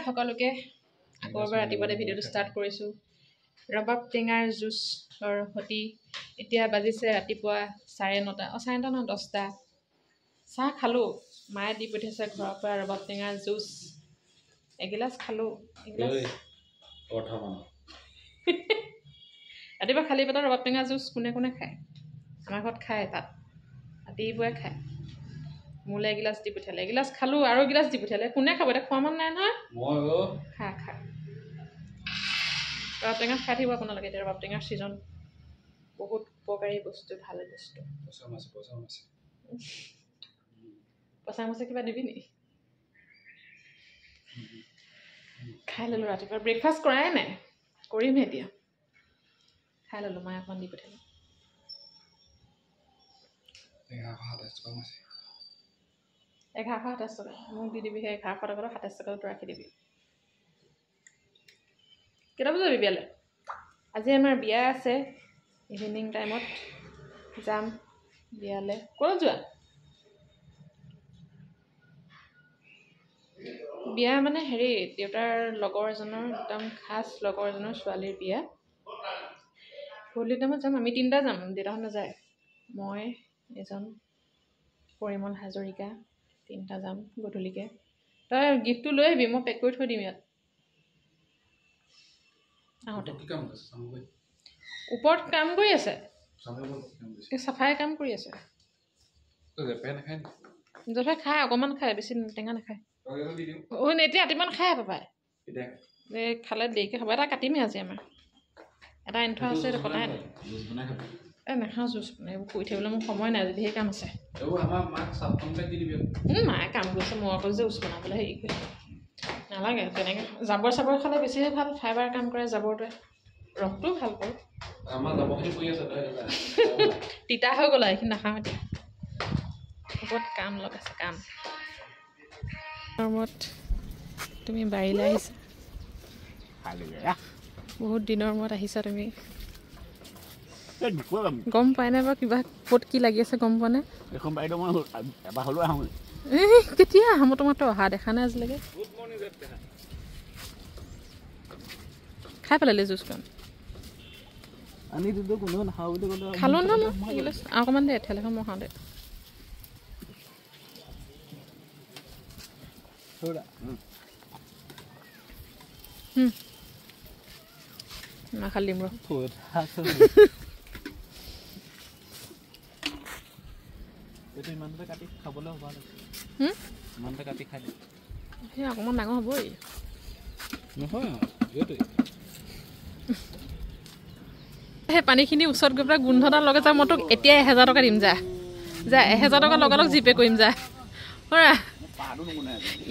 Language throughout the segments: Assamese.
সকলোকে আকৌ এবাৰ ৰাতিপুৱাতে ভিডিঅ'টো ষ্টাৰ্ট কৰিছোঁ ৰবাব টেঙাৰ জুচৰ সতি এতিয়া বাজিছে ৰাতিপুৱা 9:30 9:30 নহয় 10টা চাহ খালোঁ মায়ে দি পঠিয়াইছে ঘৰৰ পৰা ৰবাব টেঙাৰ জুচ এগিলাচ খালোঁ এগিলাচ ৰাতিপুৱা খালী পেটত ৰবাব টেঙাৰ জুচ কোনে কোনে খায় আমাৰ ঘৰত খায় তাত ৰাতিপুৱাই খায় মোলে এগিলাচ দি পঠিয়ালে এগিলাচ খালোঁ আৰু এগিলাচ দি পঠিয়ালে কোনে খাব এতিয়া খোৱা মান নাই নহয় খা ৰবাব টেঙা খাই থাকিব আপোনালোকে এতিয়া ৰবাব টেঙাৰ ছিজন বহুত উপকাৰী বস্তু ভাল বস্তু পচা মাছে কিবা দিবি নেকি খাই ল'লোঁ ৰাতিপুৱা ব্ৰেকফাষ্ট কৰাই নাই কৰিমহে এতিয়া খাই ল'লোঁ মায়ে অকণমান দি পঠিয়ালে 1127 টকা মোক দি দিবি সেই 1100 টকাটো 27 টকাটো ৰাখি দিবি কেইটা বজাত যাবি বিয়ালৈ আজি আমাৰ বিয়া আছে ইভিনিং টাইমত যাম বিয়ালৈ ক'ত যোৱা বিয়া মানে হেৰি দেউতাৰ লগৰ এজনৰ একদম খাস লগৰ এজনৰ ছোৱালীৰ বিয়া গধূলি টাইমত যাম আমি 3টা যাম দেউতাহঁত নাযায় মই এজন পৰিমল হাজৰিকা 3টা যাম গধূলিকে তই গিফ্টটো লৈ আহিবি মই পেক কৰি থৈ দিম ইয়াত আহোঁতে ওপৰত কাম কৰি আছে চাফাই কাম কৰি আছে জলফাই খায় অকণমান খায় বেছি টেঙা নাখায় এতিয়া ৰাতিমান খায় পাপাই এই খালে দেৰিকৈ খাব এটা কাটিমেই আজি আমাৰ এটা আনি থোৱা আছে এটা কটাই নাই নাখাওঁ জুচ এইবোৰ কৰি থাকিবলৈ মোৰ সময় নাই আজি ধেৰ কাম আছে মায়ে কাম কৰিছে মই অকল যে জুচ বনাবলৈ হেৰি কৰি নালাগে তেনেকৈ জাবৰ চাবৰ খালে বেছিহে ভাল ফাইবাৰ কাম কৰে জাবৰটোৱে ৰসটোও ভাল কৰোঁ তিতা হৈ গ'ল এইখিনি নাখাওঁ এতিয়া বহুত কাম লগাইছে কাম মত তুমি বাৰীলৈ আহিছা বহুত দিনৰ মূৰত আহিছা তুমি গম পাই নাই বাৰু কিবা ক'ত কি লাগি আছে গম পোৱা নাই কেতিয়া আহোঁ তোমাৰতো অহা দেখা নাই আজিলৈকে খাই পেলালি জুচখন খালোঁ ন মই অকণমান দে ঠেলাখন মই খাওঁ দে খালি দিম ৰ সেই অকণমান ডাঙৰ হ'বই সেই পানীখিনি ওচৰত গৈ পেলাই গোন্ধ এটা লগে যা মই তোক এতিয়া 1000 টকা দিম যা 1000 টকা লগালগ জিপে কৰিম যা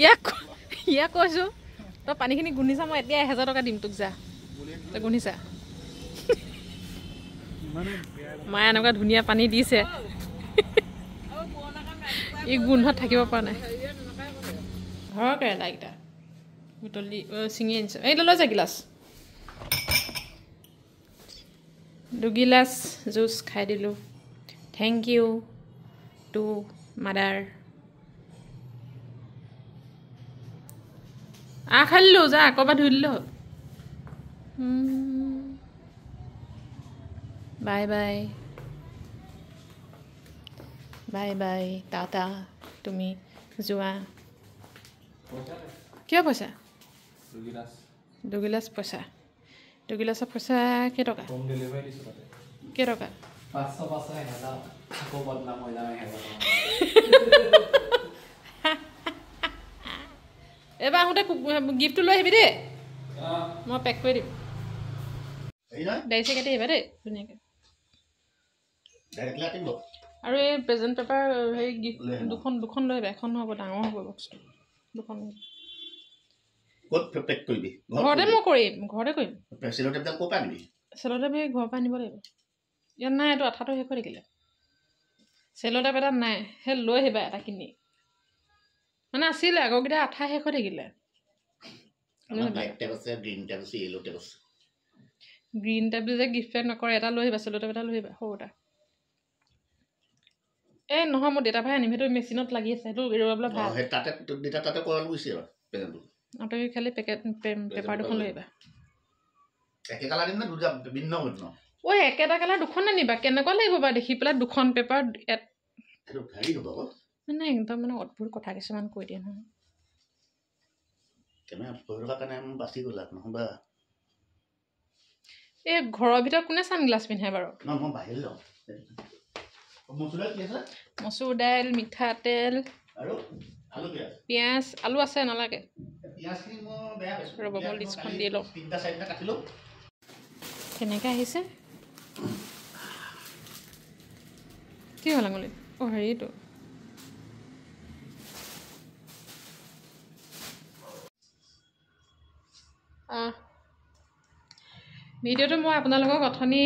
ইয়াক কৈছোঁ তই পানীখিনি গোন্ধিছা মই এতিয়া 1000 টকা দিম তোক যা তই গোন্ধিছা মায়ে এনেকুৱা ধুনীয়া পানী দিছে ই গোন্ধত থাকিব পৰা নাই ঘৰৰ কেৰেলা এইকেইটা বুটলি ছিঙি আনিছোঁ এই লৈ যা গিলাচ 2 গিলাচ জুচ খাই দিলোঁ থেংক ইউ টু মাদাৰ খাই দিলোঁ যা ক'ৰবাত ধুই দিলোঁ bye bye bye bye Tata তুমি যোৱা কিয় পইচা 2 গিলাচ পইচা 2 গিলাচৰ পইচা কেইটকা কেইটকা এবাৰ আহোঁতে গিফ্টটো লৈ আহিবি দেই মই পেক কৰি দিম দাড়ি চাই কাটি আহিবা দেই ধুনীয়াকৈ আৰু এই প্ৰেজেণ্ট পেপাৰ সেই গিফ্ট দুখন লৈ আহিবা এখন হ'ব ডাঙৰ হ'ব বক্সটো দুখন ঘৰতে মই কৰিম ঘৰতে কৰিম চেলোটেপ ঘৰৰ পৰা আনিব লাগিব ইয়াত নাই এইটো আঠাটো শেষ হৈ থাকিলে চেলোটেপ এটা নাই সেই লৈ আহিবা এটা কিনি মানে আছিলে আগৰকেইটা আঠা শেষ হৈ থাকিলে গ্ৰীণ টেপ যে গিফ্ট পেক নকৰে এটা লৈ আহিবা চেলোটেপ এটা লৈ আহিবা সৰু এটা এই নহয় মোৰ দেউতা ভাই আনিম সেইটো মেচিনত লাগি আছে সেইটো এৰুৱাবলৈ ভাল আপোনালোকে খালি পেপাৰ দুখন লৈ আহিবা একে কালাৰ দিম না দুটা ভিন্ন ভিন্ন ঐ একেটা কালাৰ দুখন আনিবা কেনেকুৱা লাগিব বাৰু দেখি পেলাই দুখন পেপাৰ এইটো হেৰি হ'ব আকৌ মানে একদম মানে অদ্ভুত কথা কিছুমান কৈ দিয়ে নহয় কেমেৰা পঢ়ি থকা কাৰণে মই বাচি গ'লা নহ'বা এই ঘৰৰ ভিতৰত কোনে ছানগ্লাছ পিন্ধে বাৰু মই বাহিৰ যাওঁ মচুৰ দাইল কি আছে মচুৰ দাইল মিঠাতেল আৰু আলু পিঁয়াজ পিঁয়াজ আলু আছে নালাগে পিঁয়াজখিনি মই বেয়া পাইছোঁ ৰ'ব মই লিষ্টখন দি লওঁ 3-4টা কাটিলোঁ কেনেকৈ আহিছে কি হ'ল আঙুলি অঁ হেৰিটো ভিডিঅ'টো মই আপোনালোকক অথনি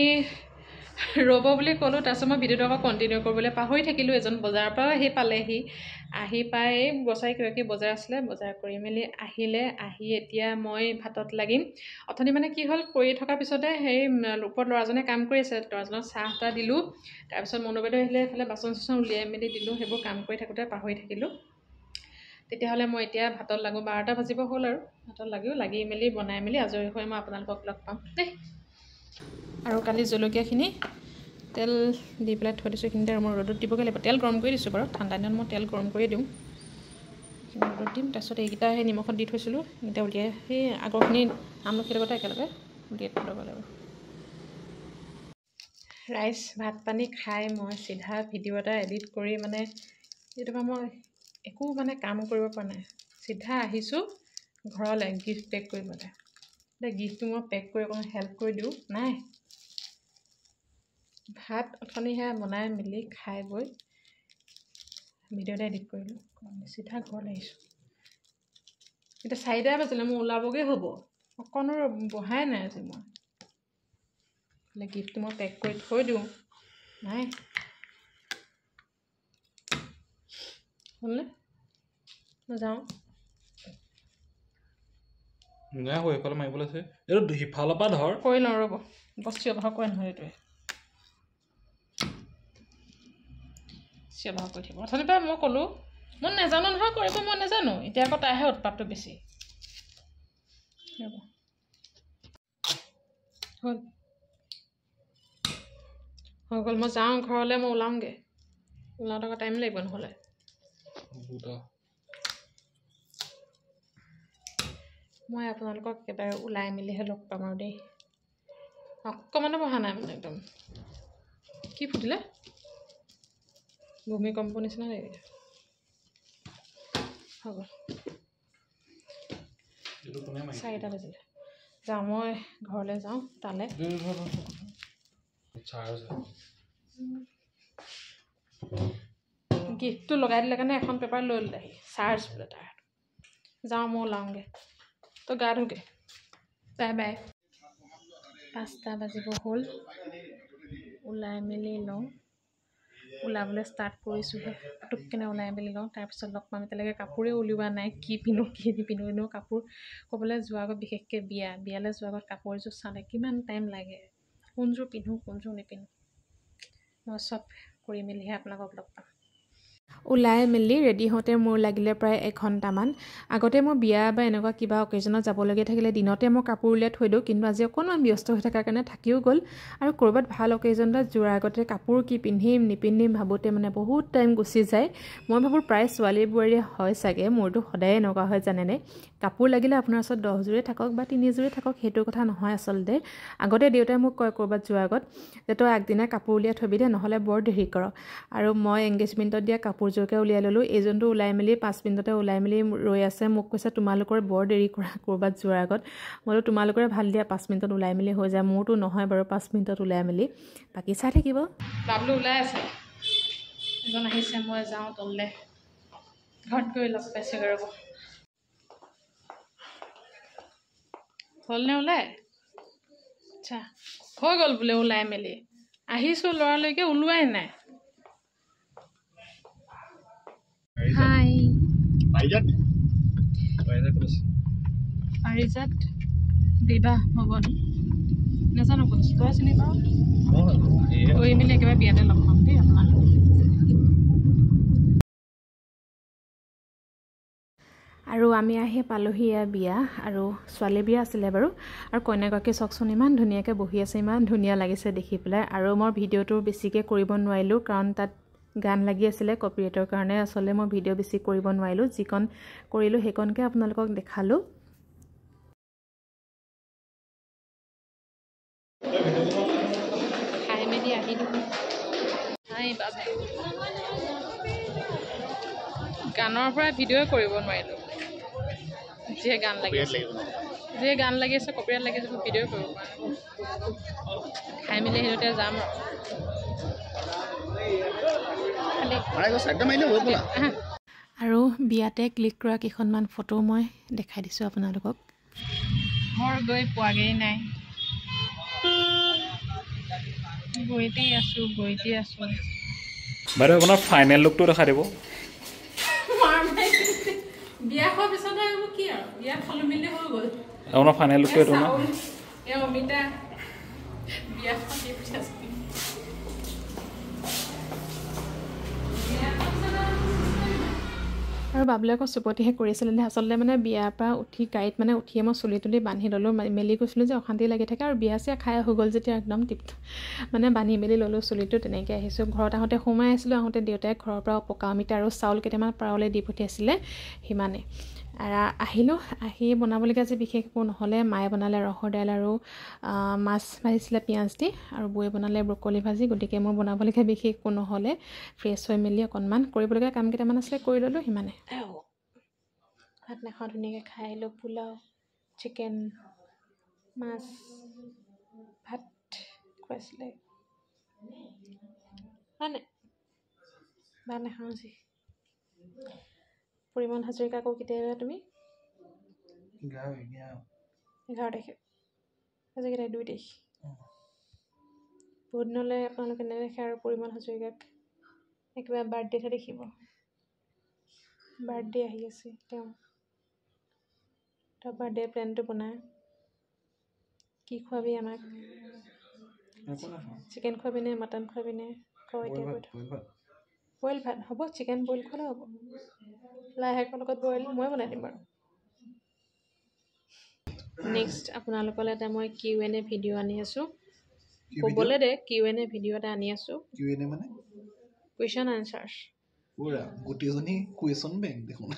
ৰ'ব বুলি ক'লোঁ তাৰপিছত মই ভিডিঅ'টো আকৌ কণ্টিনিউ কৰিবলৈ পাহৰি থাকিলোঁ এজন বজাৰৰ পৰা পালেহি আহি পাই গ্ৰচাৰী কিবাকিবি বজাৰ আছিলে বজাৰ কৰি মেলি আহিলে আহি এতিয়া মই ভাতত লাগিম অথনি মানে কি হ'ল কৰি থকাৰ পিছতে হেৰি ওপৰত ল'ৰাজনে কাম কৰি আছে ল'ৰাজনক চাহ এটা দিলোঁ তাৰপিছত মনো বাইদেউ আহিলে এইফালে বাচন চাচন উলিয়াই মেলি দিলোঁ সেইবোৰ কাম কৰি থাকোঁতে পাহৰি থাকিলোঁ তেতিয়াহ'লে মই এতিয়া ভাতত লাগোঁ 12টা বাজিব হ'ল আৰু ভাতত লাগি মেলি বনাই মেলি আজৰি হৈ মই আপোনালোকক লগ পাম দেই আৰু কালি জলকীয়াখিনি তেল দি পেলাই থৈ দিছোঁ এইখিনিতে মই ৰ'দত দিবগৈ লাগিব তেল গৰম কৰি দিছোঁ বাৰু ঠাণ্ডা দিনত মই তেল গৰম কৰি দিওঁ ৰ'দত দিম তাৰপিছত এইকেইটা সেই নিমখত দি থৈছিলোঁ এইকেইটা উলিয়াই সেই আগৰখিনি আমলখিৰ লগতে একেলগে উলিয়াই থৈ ল'ব লাগিব ৰাইচ ভাত পানী খাই মই চিধা ভিডিঅ' এটা এডিট কৰি মানে এইটোপা মই একো মানে কাম কৰিব পৰা নাই চিধা আহিছোঁ ঘৰলৈ গিফ্ট পেক কৰিবলৈ এতিয়া গিফ্টটো মই পেক কৰি অকণমান হেল্প কৰি দিওঁ নাই ভাত অথনি সেয়া বনাই মেলি খাই বৈ ভিডিঅ' এটা এডিট কৰিলোঁ চিধা ঘৰলৈ আহিছোঁ এতিয়া 4টা বাজিলে মোৰ ওলাবগৈ হ'ব অকণো বহাই নাই আজি মই গিফ্টটো মই পেক কৰি থৈ দিওঁ নাই হ'লনে মই যাওঁ নাই হৈ এইফালে মাৰিবলৈ আছে এইটো সিফালৰ পৰা ধৰ কৰি লওঁ ৰ'ব বস্তু ব্যৱহাৰ কৰে নহয় এইটোৱে ব্যৱহাৰ কৰি থাকিব অথনিৰ পৰা মই ক'লোঁ মই নাজানো নহয় কৰিব মই নাজানো এতিয়া আকৌ তাইহে উৎপাতটো বেছি ৰ'ব হ'ল হৈ গ'ল মই যাওঁ ঘৰলৈ মই ওলাওঁগৈ ওলাওঁতে আকৌ টাইম লাগিব নহ'লে মই আপোনালোকক একেবাৰে ওলাই মেলিহে লগ পাম আৰু দেই অকণমানো বহা নাই মানে একদম কি ফুটিলে ভূমিকম্প নিচিনা লাগি হ'ব 4টা বাজিলে যাওঁ মই ঘৰলৈ যাওঁ তালৈ গিফ্টটো লগাই দিলে কাৰণে এখন পেপাৰ লৈ ল'লে চাৰ্জ বোলে তাৰ যাওঁ মই ওলাওঁগৈ তো গা ধুগে বাই বাই 5টা বাজিব হ'ল ওলাই মেলি লওঁ ওলাবলৈ ষ্টাৰ্ট কৰিছোঁহে পুটুককেনে ওলাই মেলি লওঁ তাৰপিছত লগ পাম এতিয়ালৈকে কাপোৰে উলিওৱা নাই কি পিন্ধো কি নিপিন্ধো এনেও কাপোৰ ক'বলৈ যোৱাৰ আগত বিশেষকৈ বিয়ালৈ যোৱাৰ আগত কাপোৰ এযোৰ চালে কিমান টাইম লাগে কোনযোৰ পিন্ধো কোনযোৰ নিপিন্ধো মই চব কৰি মেলিহে আপোনালোকক লগ পাম ওলাই মেলি ৰেডি হওঁতে মোৰ লাগিলে প্ৰায় 1 ঘণ্টামান আগতে মোৰ বিয়া বা এনেকুৱা কিবা অকেজনত যাবলগীয়া থাকিলে দিনতে মই কাপোৰ উলিয়াই থৈ দিওঁ কিন্তু আজি অকণমান ব্যস্ত হৈ থকাৰ কাৰণে থাকিও গ'ল আৰু ক'ৰবাত ভাল অকেজনত যোৱাৰ আগতে কাপোৰ কি পিন্ধিম নিপিন্ধিম ভাবোঁতে মানে বহুত টাইম গুচি যায় মই ভাবোঁ প্ৰায় ছোৱালী বোৱাৰীয়ে হয় চাগে মোৰতো সদায় এনেকুৱা হয় জানেনে কাপোৰ লাগিলে আপোনাৰ ওচৰত 10 যোৰে থাকক বা 3 যোৰে থাকক সেইটো কথা নহয় আচলতে আগতে দেউতাই মোক কয় ক'ৰবাত যোৱাৰ আগত যে তই আগদিনা কাপোৰ উলিয়াই থবি দে নহ'লে বৰ দেৰি কৰ আৰু মই এংগেজমেণ্টত দিয়া কাপোৰযোৰকে উলিয়াই ল'লোঁ এইজনটো ওলাই মেলি 5 মিনিটতে ওলাই মেলি ৰৈ আছে মোক কৈছে তোমালোকৰ বৰ দেৰি কৰা ক'ৰবাত যোৱাৰ আগত মইতো তোমালোকৰে ভাল দিয়া 5 মিনিটত ওলাই মেলি হৈ যায় মোৰতো নহয় বাৰু 5 মিনিটত ওলাই মেলি বাকী চাই থাকিব বাবলু ওলাই আছে এজন আহিছে মই যাওঁ তললৈ ঘৰত গৈ লগ পাইছেগৈ ৰ'ব হ'লনে ওলাই আচ্ছা হৈ গ'ল বোলে ওলাই মেলি আহিছোঁ ল'ৰালৈকে ওলোৱাই নাই হাই পাৰিজাত বিবাহ ভৱন নাজানো কোন তই চিনি পাওঁ গৈ মেলি একেবাৰে বিয়াতে লগ পাম দেই আপোনালোক আৰু আমি আহি পালোহি বিয়া আৰু ছোৱালী বিয়া আছিলে বাৰু আৰু কইনাগৰাকী চাওকচোন ইমান ধুনীয়াকৈ বহি আছে ইমান ধুনীয়া লাগিছে দেখি পেলাই আৰু মই ভিডিঅ'টো বেছিকৈ কৰিব নোৱাৰিলোঁ কাৰণ তাত গান লাগি আছিলে কপিৰাইটৰ কাৰণে আচলতে মই ভিডিঅ' বেছি কৰিব নোৱাৰিলোঁ যিকণ কৰিলোঁ সেইকণকে আপোনালোকক দেখালোঁ খাই মেলি আহিলোঁ গানৰ পৰা ভিডিঅ' কৰিব নোৱাৰিলোঁ যিয়ে গান লাগি আছে কপিৰাইট লাগি আছে ভিডিঅ' কৰিব পৰা খাই মেলি আহিলোঁ যাম আৰু বিয়াতে ক্লিক কৰা কেইখনমান ফটো মই দেখাই দিছোঁ আপোনালোকক ঘৰ গৈ পোৱাগেই নাই গৈতে আছোঁ বাইদেউ আপোনাৰ ফাইনেল লুকটো দেখাই দিব বিয়া খোৱাৰ পিছতে আৰু কি আৰু বিয়া খালো মিলি হৈ গ'ল আপোনাৰ ফাইনেল লুকটো এইটো না অমিতা বিয়া আৰু বাবুলে আকৌ চুপতিহে কৰিছিলে আচলতে মানে বিয়াৰ পৰা উঠি গাড়ীত মানে উঠিয়ে মই চুলি তুলি বান্ধি ল'লোঁ মেলি গৈছিলোঁ যে অশান্তি লাগি থাকে আৰু বিয়া চিয়া খাই হৈ গ'ল যেতিয়া একদম মানে বান্ধি মেলি ল'লোঁ চুলিটো তেনেকৈ আহিছোঁ ঘৰত আহোঁতে সোমাই আহিছিলোঁ আহোঁতে দেউতাই ঘৰৰ পৰা পকা অমিতা আৰু চাউল কেইটামান পাৰলৈ দি পঠিয়াইছিলে সিমানে আহিলোঁ আহি বনাবলগীয়া যে বিশেষ একো নহ'লে মায়ে বনালে ৰহৰ দাইল আৰু মাছ ভাজিছিলে পিঁয়াজ দি আৰু বৌয়ে বনালে ব্ৰকলি ভাজি গতিকে মোৰ বনাবলগীয়া বিশেষ একো নহ'লে ফ্ৰেছ হৈ মেলি অকণমান কৰিবলগীয়া কাম কেইটামান আছিলে কৰি ল'লোঁ সিমানে ভাত নাখাওঁ ধুনীয়াকৈ খাই আহিলোঁ পোলাও চিকেন মাছ ভাত খুৱাইছিলে হয় নাই ভাত নাখাওঁ আজি পৰিমল হাজৰিকা আকৌ কেতিয়াবা তুমি 11 তাৰিখে আজি কেতিয়া 2 তাৰিখ বহুত দিনলৈ আপোনালোকে নেদেখে আৰু পৰিমল হাজৰিকাক একেবাৰে বাৰ্থডেতহে দেখিব বাৰ্থডে আহি আছে তেওঁ তাৰ বাৰ্থডে প্লেনটো বনায় কি খুৱাবি আমাক চিকেন খুৱাবি নে মাটন খুৱাবি নে কওঁ এতিয়া বইল ভাত হ'ব চিকেন বইল খোৱালে হ'ব লাই শাকৰ লগত বইল মই বনাই দিম বাৰু নেক্সট আপোনালোকলৈ এটা মই Q&A ভিডিঅ' আনি আছোঁ ক'বলৈ দে Q&A ভিডিঅ' এটা আনি আছোঁ Q&A মানে কুৱেশ্যন আনচাৰ্ছ পুৰা গোটেইজনী কুৱেশ্যন বেংক দেখোন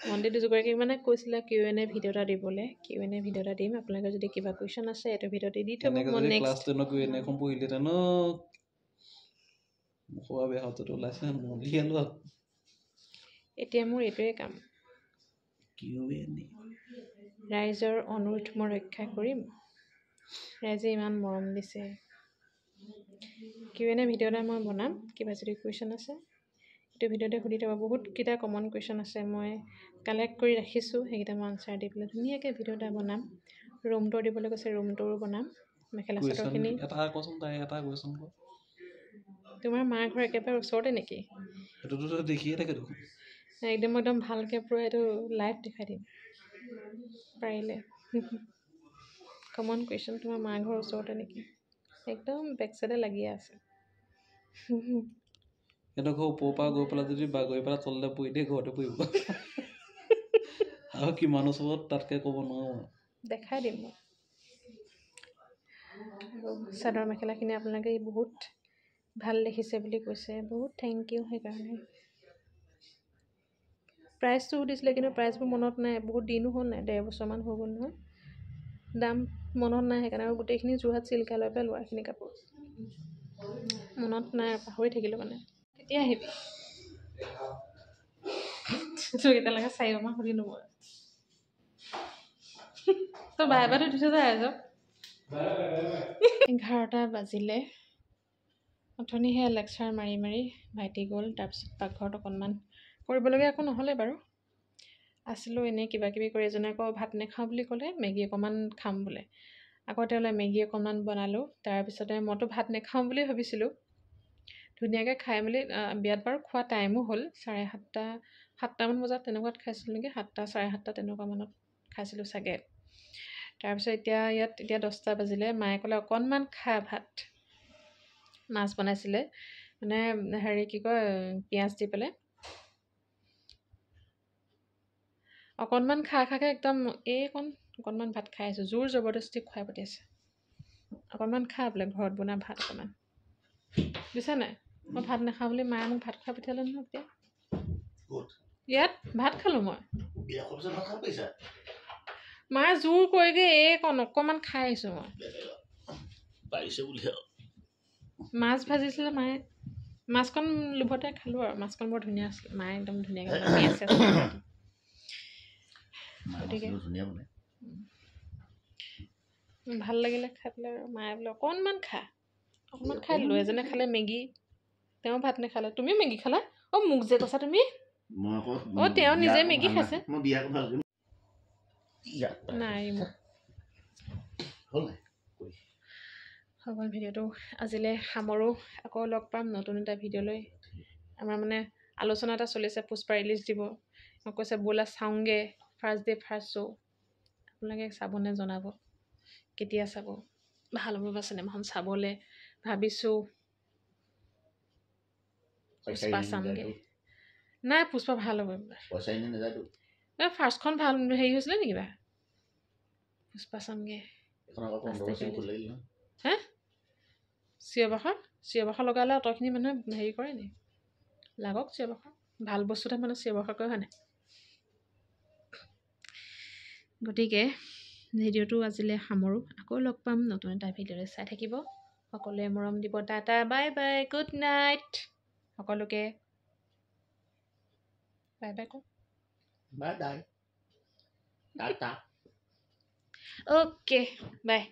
মন্দিৰ দুজগৰাকী মানে কৈছিলে Q&A ভিডিঅ' এটা দিবলৈ Q&A ভিডিঅ' এটা দিম আপোনালোকে যদি কিবা কুৱেশ্যন আছে এইটো ভিডিঅ'তে দি থ'ব মই নেক্সট ক্লাছ 10 Q&A এখন পঢ়িলে তেন মুখৰ বেহতটো ওলাইছে মলিয়ালো এতিয়া মোৰ এইটোৱে কাম Q&A ৰাইজৰ অনুৰোধ মই ৰক্ষা কৰিম ৰাইজে ইমান মৰম দিছে Q&A ভিডিঅ' এটা মই বনাম কিবা যদি কুৱেশ্যন আছে এইটো ভিডিঅ'তে সুধি থ'ব বহুতকেইটা কমন কুৱেশ্যন আছে মই কালেক্ট কৰি ৰাখিছোঁ সেইকেইটা মই আনচাৰ দি পেলাই ধুনীয়াকৈ ভিডিঅ' এটা বনাম ৰুম টুৰ দিবলৈ কৈছে ৰুম টুৰো বনাম মেখেলা চাদৰখিনি এটা কোৱাচোন তাই এটা কুৱেশ্যন কোৱা তোমাৰ মাৰ ঘৰ একেবাৰে ওচৰতে নেকি এইটোতো দেখিয়ে থাকে দেখোন একদম ভালকৈ পূৰা এইটো লাইভ দেখাই দিম পাৰিলে কমন কুৱেশ্যন তোমাৰ মাৰ ঘৰৰ ওচৰতে নেকি একদম বেক চাইডে লাগিয়ে আছে সিহঁতৰ ঘৰ ওপৰৰ পৰা গৈ পেলাই যদি বাগৰি পেলাই তললৈ পৰি দিয়ে ঘৰতে পৰিব আৰু কিমান ওচৰত তাতকৈ ক'ব নোৱাৰোঁ দেখাই দিম মই আৰু চাদৰ মেখেলাখিনি আপোনালোকে বহুত ভাল দেখিছে বুলি কৈছে বহুত থেংক ইউ সেইকাৰণে প্ৰাইচটো সুধিছিলে কিন্তু প্ৰাইচবোৰ মনত নাই বহুত দিনো হ'ল নাই 1.5 বছৰমান হৈ গ'ল নহয় দাম মনত নাই সেইকাৰণে আৰু গোটেইখিনি যোৰহাট চিল্কালৈ পৰা লোৱাখিনি কাপোৰ মনত নাই পাহৰি থাকিলোঁ মানে কেতিয়া আহিবি এতিয়ালৈকে 4 মাহ সুধিলোঁ মই তই বাই বাই দিছ যে ৰাইজক 11টা বাজিলে অথনি সেয়া লেকচাৰ মাৰি ভাইটি গ'ল তাৰপিছত পাকঘৰত অকণমান কৰিবলগীয়া একো নহ'লে বাৰু আছিলোঁ এনেই কিবা কিবি কৰি এজনে আকৌ ভাত নাখাওঁ বুলি ক'লে মেগী অকণমান খাম বোলে আকৌ তেওঁলৈ মেগী অকণমান বনালোঁ তাৰপিছতে মইতো ভাত নাখাওঁ বুলি ভাবিছিলোঁ ধুনীয়াকৈ খাই মেলি বিয়াত বাৰু খোৱা টাইমো হ'ল 7:30মান বজাত তেনেকুৱাত খাইছিলোঁ নেকি 7টা 7:30 তেনেকুৱা মানত খাইছিলোঁ চাগে তাৰপিছত এতিয়া 10টা বাজিলে মায়ে ক'লে অকণমান খা ভাত মাছ বনাইছিলে মানে হেৰি কি কয় পিঁয়াজ দি পেলাই অকণমান খাই একদম অকণমান ভাত খাই আছোঁ জোৰ জবৰদস্তি খুৱাই পঠিয়াইছে অকণমান খা বোলে ঘৰত বনোৱা ভাত অকণমান বুজিছা নাই মই ভাত নাখাওঁ বুলি মায়ে মোক ভাত খুৱাই পঠিয়ালে নহয় এতিয়া ক'ত ইয়াত ভাত খালোঁ মই বিয়া খোৱাৰ পিছত ভাত খাব পাৰিছা মায়ে জোৰ কৰিগে অকণমান খাই আহিছোঁ মই পাৰিছে বুলি মাছ ভাজিছিলে মায়ে মাছকণ লোভতে খালোঁ আৰু মাছকণ বৰ ধুনীয়া আছিলে মায়ে একদম ধুনীয়াকৈ পিঁয়াজ গতিকে ধুনীয়া বনাই ভাল লাগিলে খাই পেলাই আৰু মায়ে বোলে অকণমান খাই দিলোঁ এজনে খালে মেগী তেওঁ ভাত নাখালে তুমিও মেগী খালা মোক যে কৈছা তুমি তেওঁ নিজে মেগী খাইছে নাই হ'ব ভিডিঅ'টো আজিলৈ সামৰোঁ আকৌ লগ পাম নতুন এটা ভিডিঅ' লৈ আমাৰ মানে আলোচনা এটা চলিছে পুষ্পা ৰিলিজ দিব মোক কৈছে ব'লা চাওঁগৈ ফাৰ্ষ্ট ডে ফাৰ্ষ্ট শ্ব' আপোনালোকে চাবনে জনাব কেতিয়া চাব ভাল হ'ব বা চিনেমাখন চাবলৈ ভাবিছোঁ পুষ্পা চামগৈ নাই পুষ্পা ভাল হ'ব ফাৰ্ষ্টখন ভাল হেৰি হৈছিলে নেকি বা পুষ্পা চামগৈ হে চিঞৰ বাখৰ লগালে অতখিনি মানুহে হেৰি কৰে নি লাগক চিঞৰ বাখৰ ভাল বস্তুতে মানে চিঞৰ বাখৰ কৰে হয় নাই গতিকে ভিডিঅ'টো আজিলৈ সামৰোঁ আকৌ লগ পাম নতুন এটা ভিডিঅ'লৈ চাই থাকিব সকলোৱে মৰম দিব tata bye bye good night সকলোকে বাই বাই কওক bye bye Tata okay bye